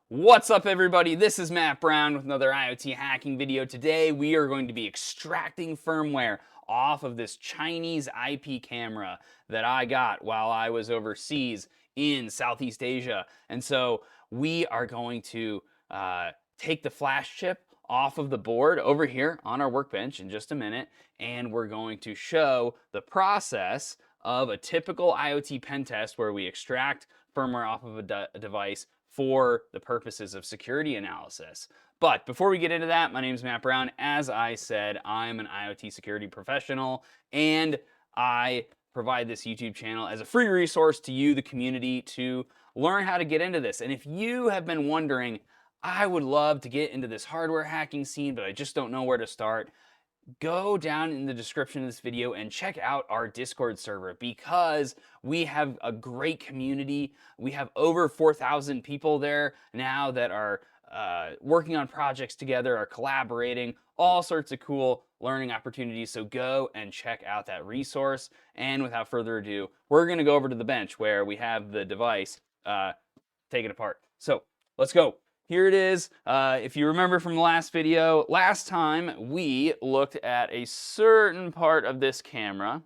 What's up, everybody? This is Matt Brown with another IoT hacking video. Today we are going to be extracting firmware off of this Chinese IP camera that I got while I was overseas in Southeast Asia. And so we are going to take the flash chip off of the board over here on our workbench in just a minute, and we're going to show the process of a typical IoT pen test where we extract firmware off of a device for the purposes of security analysis. But before we get into that, my name is Matt Brown. As I said, I'm an IoT security professional, and I provide this YouTube channel as a free resource to you, the community, to learn how to get into this. And if you have been wondering, I would love to get into this hardware hacking scene, but I just don't know where to start, go down in the description of this video and check out our Discord server, because we have a great community. We have over 4,000 people there now that are working on projects together, are collaborating, all sorts of cool learning opportunities. So go and check out that resource. And without further ado, we're going to go over to the bench where we have the device taken apart. So let's go. Here it is. If you remember from the last video, last time we looked at a certain part of this camera,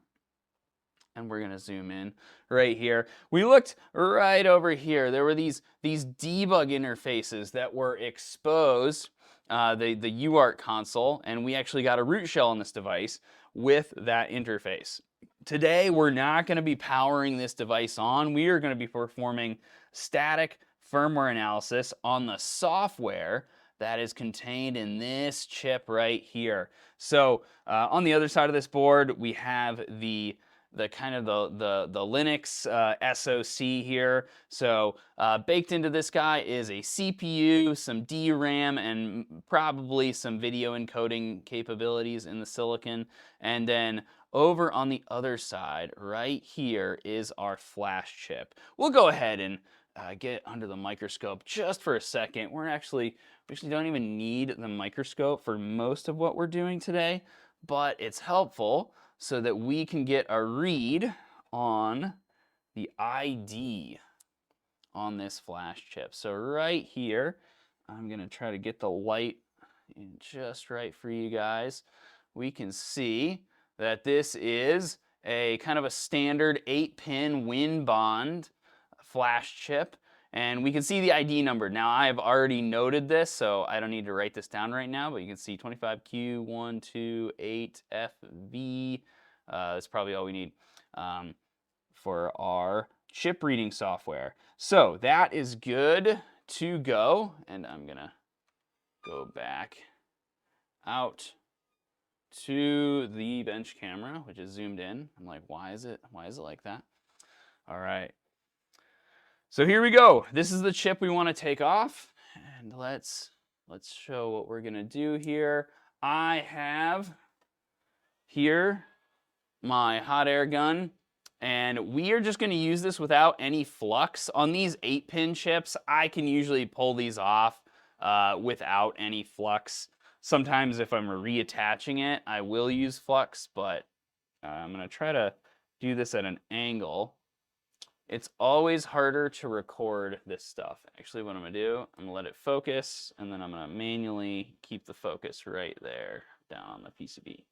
and we're going to zoom in right here. We looked right over here. There were these debug interfaces that were exposed, the UART console, and we actually got a root shell on this device with that interface. Today, we're not going to be powering this device on. We are going to be performing static firmware analysis on the software that is contained in this chip right here. So on the other side of this board, we have the kind of the Linux SoC here. So baked into this guy is a CPU, some DRAM, and probably some video encoding capabilities in the silicon. And then over on the other side, right here, is our flash chip. We'll go ahead and get under the microscope just for a second. We actually don't even need the microscope for most of what we're doing today, but it's helpful so that we can get a read on the ID on this flash chip. So right here, I'm going to try to get the light in just right for you guys. We can see that this is a kind of a standard 8-pin WinBond flash chip, and we can see the ID number. Now, I have already noted this, so I don't need to write this down right now, but you can see 25Q128FV. That's probably all we need for our chip reading software. So that is good to go, and I'm gonna go back out to the bench camera, which is zoomed in. I'm like, why is it like that? All right. So here we go. This is the chip we want to take off, and let's show what we're gonna do here. I have here my hot air gun, and we are just gonna use this without any flux. On these 8-pin chips, I can usually pull these off without any flux. Sometimes if I'm reattaching it, I will use flux, but I'm gonna try to do this at an angle. It's always harder to record this stuff. Actually, what I'm gonna do, I'm gonna let it focus, and then I'm gonna manually keep the focus right there down on the PCB.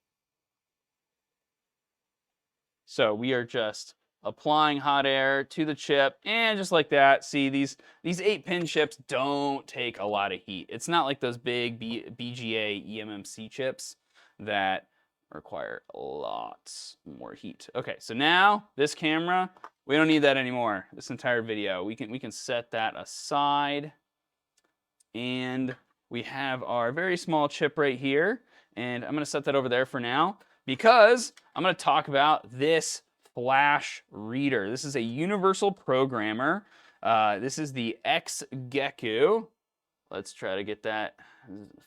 So we are just applying hot air to the chip, and just like that, see, these 8-pin chips don't take a lot of heat. It's not like those big BGA eMMC chips that require lots more heat. Okay, so now this camera, we don't need that anymore. This entire video, we can set that aside, and we have our very small chip right here, and I'm going to set that over there for now because I'm going to talk about this flash reader. This is a universal programmer. This is the X-Geku. Let's try to get that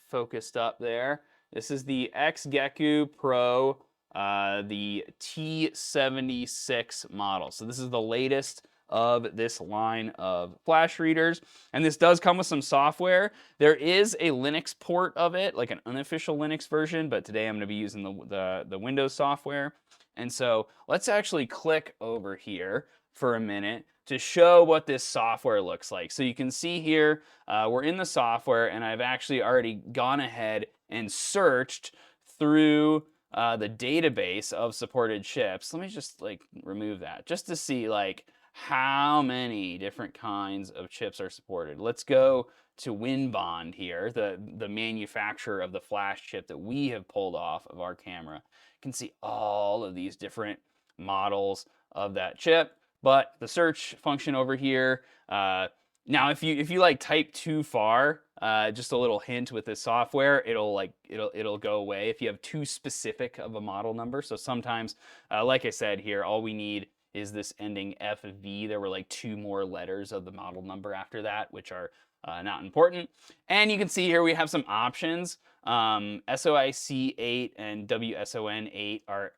focused up there. This is the X-Geku Pro, the T76 model. So this is the latest of this line of flash readers, and this does come with some software. There is a Linux port of it, like an unofficial Linux version, but today I'm going to be using the Windows software. And so let's actually click over here for a minute to show what this software looks like. So you can see here, we're in the software, and I've actually already gone ahead and searched through the database of supported chips. Let me just like remove that just to see like how many different kinds of chips are supported. Let's go to WinBond here, the manufacturer of the flash chip that we have pulled off of our camera. You can see all of these different models of that chip, but the search function over here, now if you like type too far, just a little hint with this software, it'll go away if you have too specific of a model number. So sometimes, like I said here, all we need is this ending FV. There were like 2 more letters of the model number after that, which are not important. And you can see here we have some options. SOIC 8 and WSON 8 are,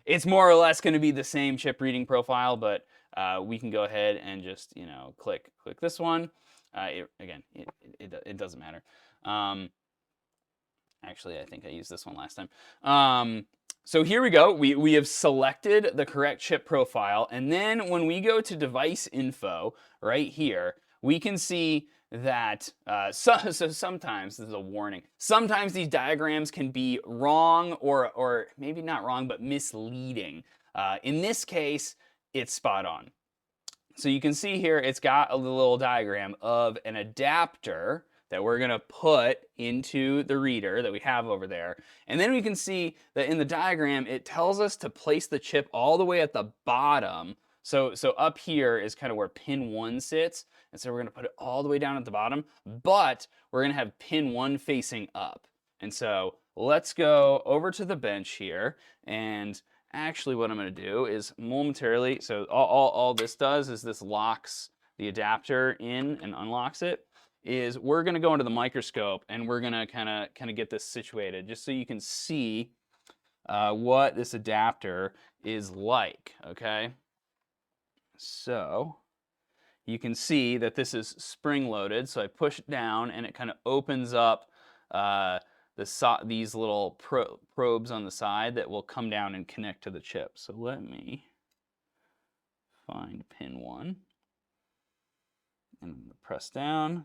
it's more or less going to be the same chip reading profile, but we can go ahead and just, you know, click this one. It doesn't matter. Actually, I think I used this one last time. So here we go. We have selected the correct chip profile, and then when we go to device info right here, we can see that so sometimes, this is a warning, sometimes these diagrams can be wrong or maybe not wrong, but misleading. In this case, it's spot on. So you can see here, it's got a little diagram of an adapter that we're going to put into the reader that we have over there. And then we can see that in the diagram, it tells us to place the chip all the way at the bottom. So up here is kind of where pin 1 sits. And so we're going to put it all the way down at the bottom, but we're going to have pin 1 facing up. And so let's go over to the bench here, and actually what I'm going to do is momentarily, so all this does is this locks the adapter in and unlocks it, is we're going to go into the microscope and we're going to kind of get this situated just so you can see what this adapter is like, okay? So you can see that this is spring loaded, so I push it down and it kind of opens up these little probes on the side that will come down and connect to the chip. So let me find pin 1 and press down,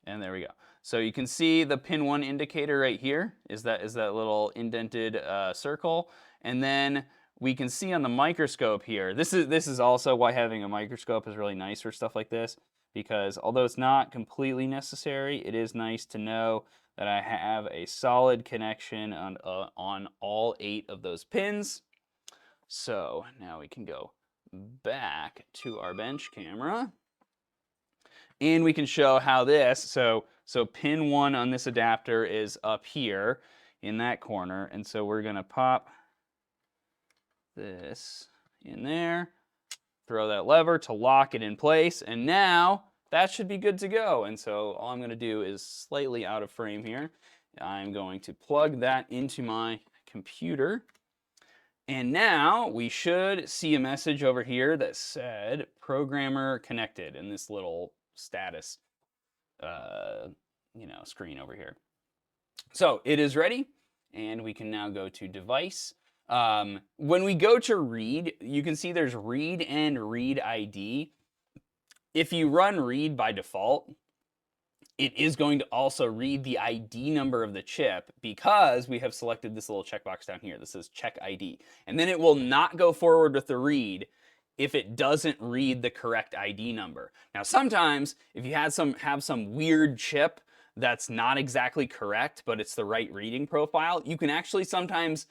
and there we go. So you can see the pin 1 indicator right here is that little indented circle, and then we can see on the microscope here, this is also why having a microscope is really nice for stuff like this, because although it's not completely necessary, it is nice to know that I have a solid connection on all 8 of those pins. So now we can go back to our bench camera, and we can show how this, so pin 1 on this adapter is up here in that corner, and so we're going to pop this in there, throw that lever to lock it in place, and now that should be good to go. And so all I'm going to do is slightly out of frame here. I'm going to plug that into my computer, and now we should see a message over here that said programmer connected in this little status screen over here. So it is ready, and we can now go to device. When we go to read, you can see there's read and read ID. If you run read by default, it is going to also read the ID number of the chip because we have selected this little checkbox down here that says check ID. And then it will not go forward with the read if it doesn't read the correct ID number. Now sometimes if you have some weird chip that's not exactly correct, but it's the right reading profile, you can actually sometimes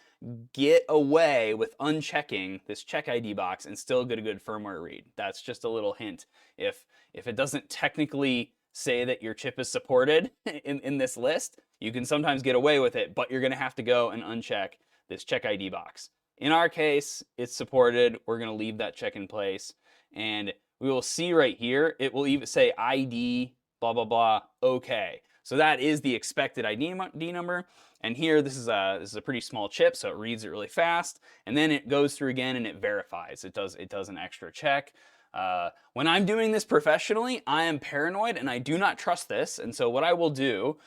get away with unchecking this check ID box and still get a good firmware read. That's just a little hint. If it doesn't technically say that your chip is supported in this list, you can sometimes get away with it, but you're gonna have to go and uncheck this check ID box. In our case, it's supported. We're gonna leave that check in place, and we will see right here, it will even say ID, blah, blah, blah, okay. So that is the expected ID number. And here, this is a pretty small chip, so it reads it really fast. And then it goes through again and it verifies. It does an extra check. When I'm doing this professionally, I am paranoid and I do not trust this. And so what I will do,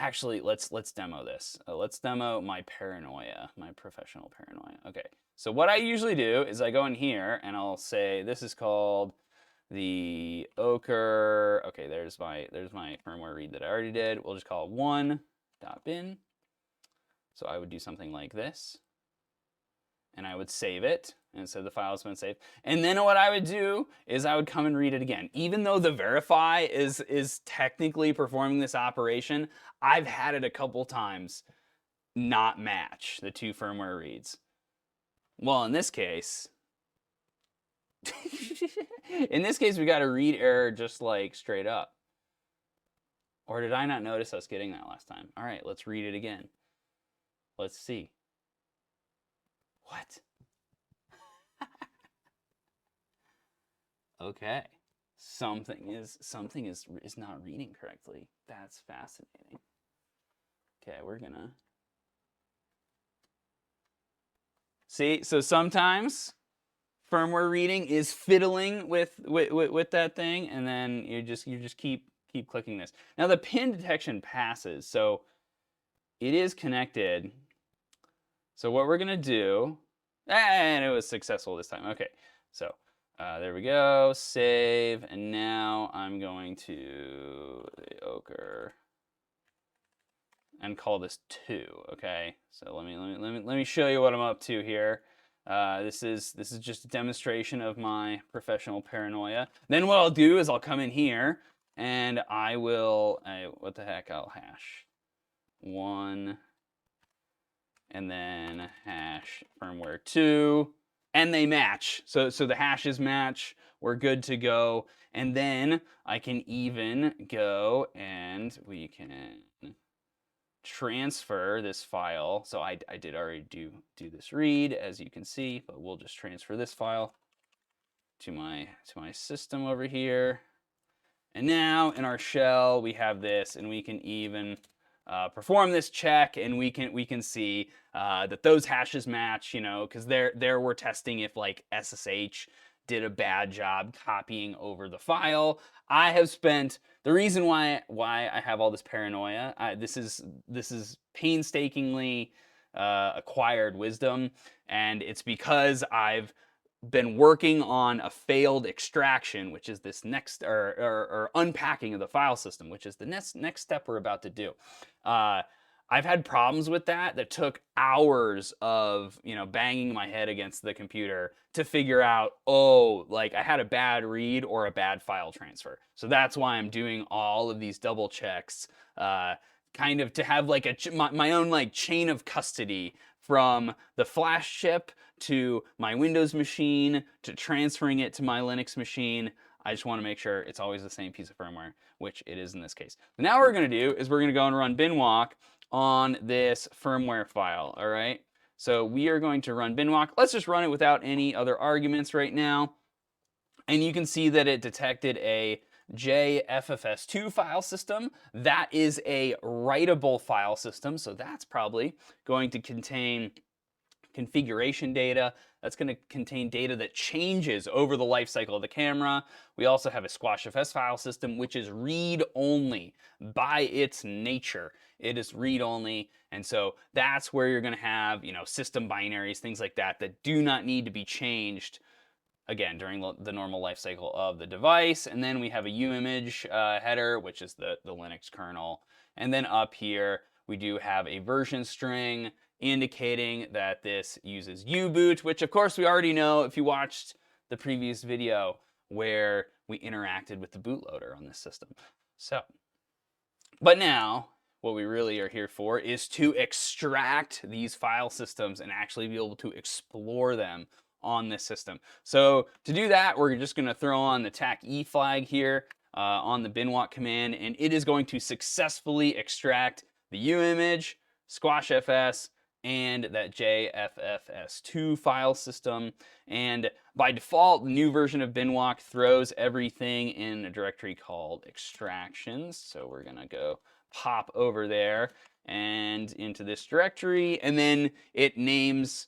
Actually, let's demo this. Let's demo my paranoia, my professional paranoia. Okay, so what I usually do is I go in here and I'll say this is called the ochre. Okay, there's my firmware read that I already did. We'll just call it one.bin. So I would do something like this, and I would save it, and so the file has been saved. And then what I would do is I would come and read it again. Even though the verify is technically performing this operation, I've had it a couple times not match the two firmware reads. Well, in this case, we got a read error just like straight up. Or did I not notice us getting that last time? All right, let's read it again. Let's see. What? Okay. Something is not reading correctly. That's fascinating. Okay, we're gonna see. So sometimes firmware reading is fiddling with that thing, and then you just keep clicking this. Now the pin detection passes, so it is connected. So what we're gonna do, and it was successful this time. Okay, so there we go, save, and now I'm going to the ochre and call this 2. Okay, so let me show you what I'm up to here. This is just a demonstration of my professional paranoia. Then what I'll do is I'll come in here and I will what the heck, I'll hash 1 and then hash firmware 2, and they match. So the hashes match. We're good to go. And then I can even go and we can transfer this file. So I did already do this read, as you can see, but we'll just transfer this file to my system over here. And now in our shell we have this, and we can even perform this check, and we can see that those hashes match, because there we're testing if like SSH did a bad job copying over the file. I have spent the reason why I have all this paranoia. This is painstakingly acquired wisdom, and it's because I've been working on a failed extraction, which is this next or unpacking of the file system, which is the next step we're about to do. I've had problems with that took hours of banging my head against the computer to figure out, like I had a bad read or a bad file transfer. So that's why I'm doing all of these double checks, kind of to have like my own like chain of custody from the flash chip to my Windows machine to transferring it to my Linux machine. I just want to make sure it's always the same piece of firmware, which it is in this case. Now what we're going to do is we're going to go and run binwalk on this firmware file, all right? So we are going to run binwalk. Let's just run it without any other arguments right now. And you can see that it detected a JFFS2 file system. That is a writable file system, so that's probably going to contain configuration data. That's going to contain data that changes over the life cycle of the camera. We also have a SquashFS file system, which is read-only by its nature. It is read-only, and so that's where you're going to have, system binaries, things like that do not need to be changed, again, during the normal life cycle of the device. And then we have a uimage header, which is the Linux kernel. And then up here, we do have a version string indicating that this uses U-boot, which of course we already know if you watched the previous video where we interacted with the bootloader on this system. So, but now what we really are here for is to extract these file systems and actually be able to explore them on this system. So to do that, we're just going to throw on the TAC-E flag here on the binwalk command, and it is going to successfully extract the uimage, SquashFS, and that JFFS2 file system. And by default, the new version of binwalk throws everything in a directory called extractions. So we're going to go pop over there and into this directory, and then it names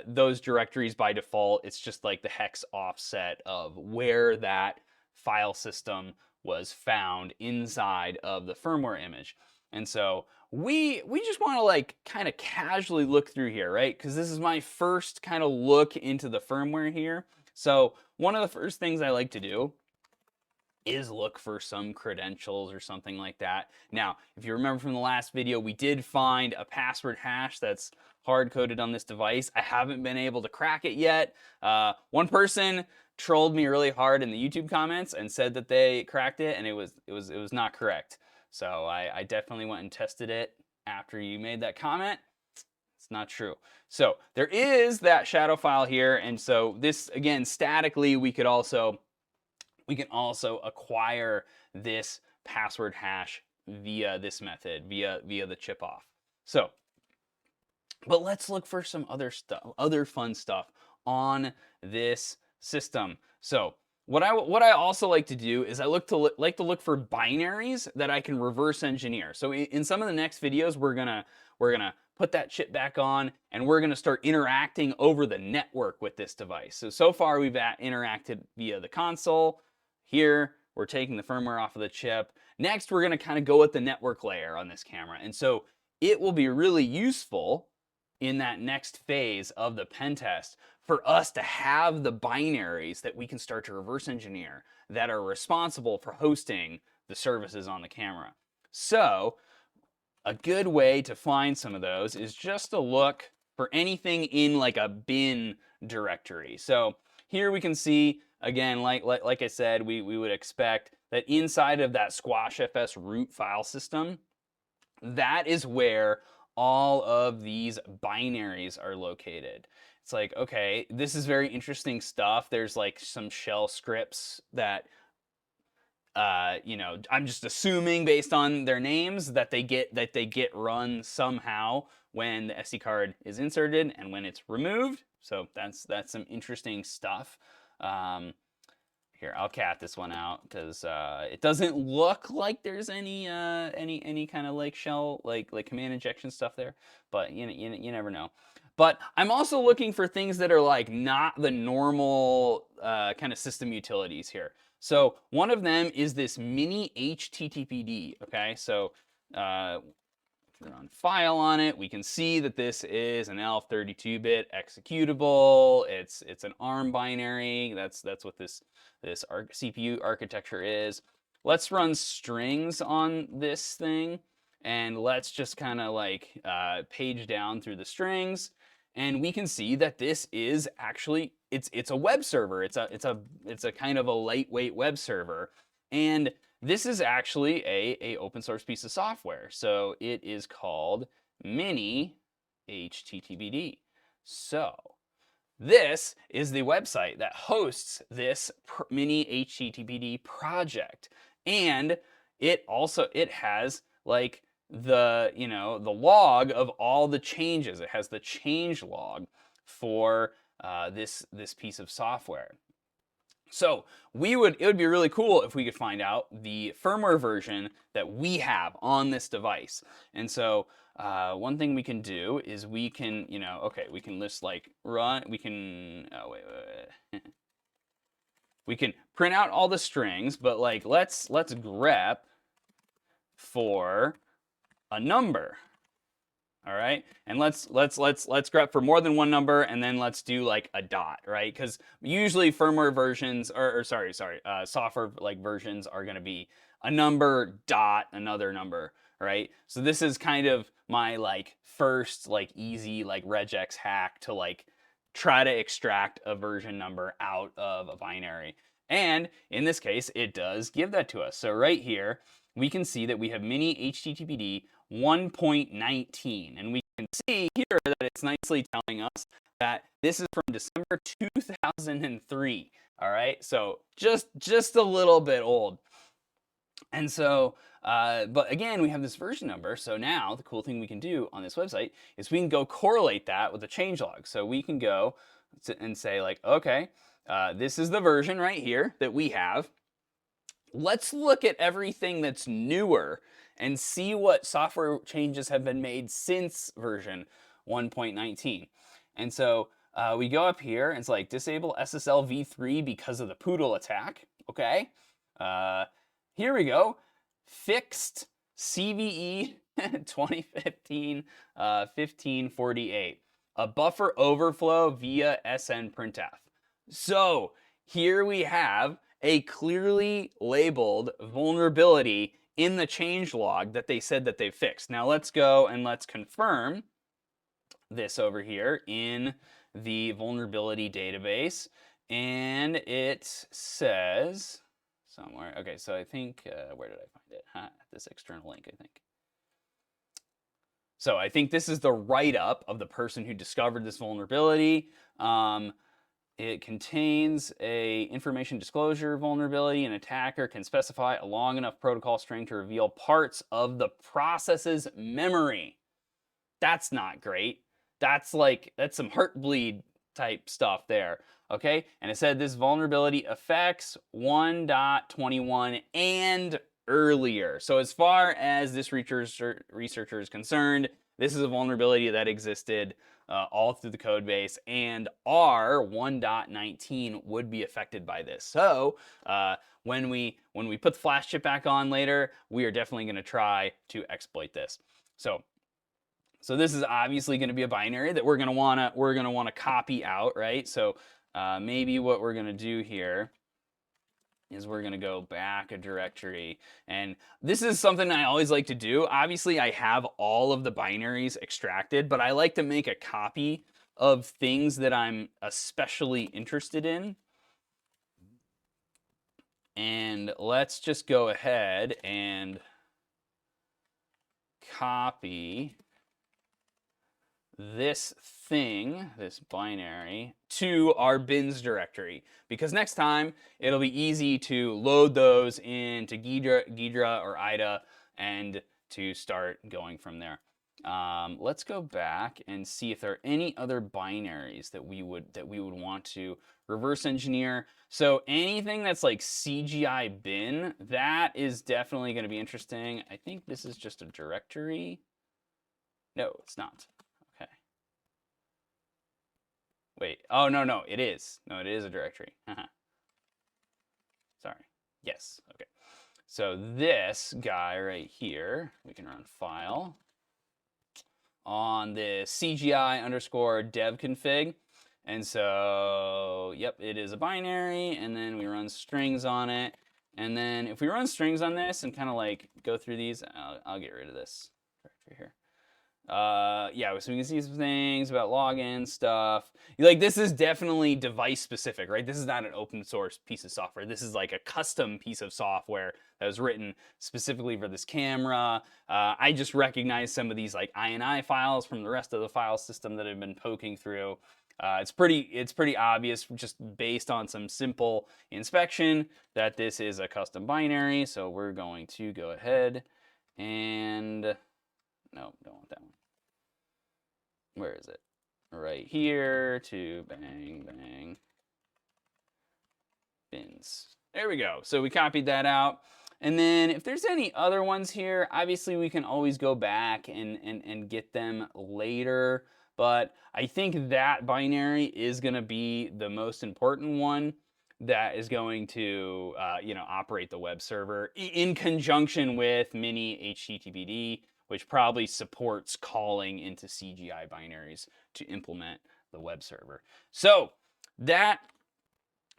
those directories by default. It's just like the hex offset of where that file system was found inside of the firmware image. And so we just want to like kind of casually look through here, right? Because this is my first kind of look into the firmware here. So one of the first things I like to do is look for some credentials or something like that. Now, if you remember from the last video, we did find a password hash that's hard-coded on this device. I haven't been able to crack it yet. One person trolled me really hard in the YouTube comments and said that they cracked it, and it was not correct. So I definitely went and tested it after you made that comment. It's not true. So there is that shadow file here, and so this, again, statically, we can also acquire this password hash via this method, via the chip off. So, but let's look for some other stuff, other fun stuff on this system. So what I also like to do is I like to look for binaries that I can reverse engineer. So in some of the next videos, we're gonna put that chip back on, and we're gonna start interacting over the network with this device. So far we've interacted via the console. Here, we're taking the firmware off of the chip. Next, we're gonna kind of go with the network layer on this camera. And so it will be really useful in that next phase of the pen test for us to have the binaries that we can start to reverse engineer that are responsible for hosting the services on the camera. So a good way to find some of those is just to look for anything in like a bin directory. So here we can see, again, like I said, we would expect that inside of that squashfs root file system, that is where all of these binaries are located. It's like, okay, this is very interesting stuff. There's like some shell scripts that, you know, I'm just assuming based on their names that they get run somehow when the SD card is inserted and when it's removed. So that's some interesting stuff. Here, I'll cat this one out because it doesn't look like there's any kind of like shell like command injection stuff there, but you never know. But I'm also looking for things that are like not the normal kind of system utilities here. So one of them is this mini HTTPD. Okay, so on file on it, we can see that this is an ELF32-bit executable. It's an ARM binary. That's what this CPU architecture is. Let's run strings on this thing, and let's just kind of like page down through the strings, and we can see that this is actually it's a web server. It's a kind of a lightweight web server, and this is actually a open source piece of software. So it is called Mini HTTPD. So this is the website that hosts this Mini HTTPD project. And it has like the log of all the changes. It has the change log for this piece of software. So it would be really cool if we could find out the firmware version that we have on this device. And so one thing we can do is we can, we can list like run, we can, we can print out all the strings, but like let's grep for a number. All right, and let's grep for more than one number, and then let's do like a dot, right? Because usually firmware versions, software like versions are going to be a number dot another number, right? So this is kind of my like first like easy like regex hack to like try to extract a version number out of a binary, and in this case, it does give that to us. So right here, we can see that we have mini HTTPD 1.19, and we can see here that it's nicely telling us that this is from December 2003. All right, so just a little bit old. And so, but again, we have this version number. So now the cool thing we can do on this website is we can go correlate that with the changelog. So we can go and say like, okay, this is the version right here that we have. Let's look at everything that's newer and see what software changes have been made since version 1.19. And so we go up here and it's like disable SSL v3 because of the poodle attack. Okay. Here we go. Fixed CVE 2015 1548. A buffer overflow via SN printf. So here we have a clearly labeled vulnerability in the changelog that they said that they fixed. Now let's go and let's confirm this over here in the vulnerability database. And it says somewhere, okay, so I think, where did I find it? At this external link, I think. So I think this is the write-up of the person who discovered this vulnerability. It contains a information disclosure vulnerability. An attacker can specify a long enough protocol string to reveal parts of the process's memory. That's not great. That's some heartbleed type stuff there. Okay, and it said this vulnerability affects 1.21 and earlier. So as far as this researcher is concerned, this is a vulnerability that existed all through the code base, and our 1.19 would be affected by this. So when we put the flash chip back on later, we are definitely going to try to exploit this. So this is obviously going to be a binary that we're going to want to copy out, right? So maybe what we're going to do here is we're going to go back a directory, and this is something I always like to do. Obviously, I have all of the binaries extracted, but I like to make a copy of things that I'm especially interested in. And let's just go ahead and copy this thing, this binary, to our bins directory, because next time it'll be easy to load those into Ghidra or IDA and to start going from there. Let's go back and see if there are any other binaries that we would want to reverse engineer. So anything that's like CGI bin, that is definitely going to be interesting. I think this is just a directory. No, it's not. Wait, oh, no, it is. No, it is a directory. Sorry. Yes, okay. So this guy right here, we can run file on the CGI underscore dev config. And so, yep, it is a binary, and then we run strings on it. And then if we run strings on this and kind of like go through these, I'll get rid of this directory here. Yeah, so we can see some things about login stuff. Like, this is definitely device specific, right? This is not an open source piece of software. This is like a custom piece of software that was written specifically for this camera. I just recognize some of these like INI files from the rest of the file system that I've been poking through. It's pretty obvious just based on some simple inspection that this is a custom binary. So we're going to go ahead and no, don't want that one. Where is it? Right here to bang bins. There we go. So we copied that out. And then if there's any other ones here, obviously we can always go back and get them later. But I think that binary is going to be the most important one that is going to operate the web server in conjunction with mini HTTPD, which probably supports calling into CGI binaries to implement the web server. So that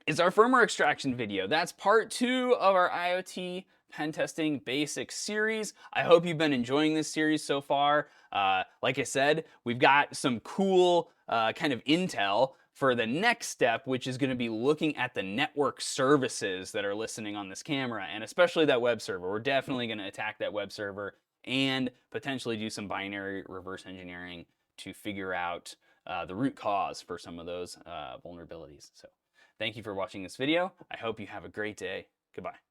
is our firmware extraction video. That's part 2 of our IoT Pentesting Basics series. I hope you've been enjoying this series so far. Like I said, we've got some cool kind of intel for the next step, which is going to be looking at the network services that are listening on this camera, and especially that web server. We're definitely going to attack that web server and potentially do some binary reverse engineering to figure out the root cause for some of those vulnerabilities. So thank you for watching this video. I hope you have a great day. Goodbye.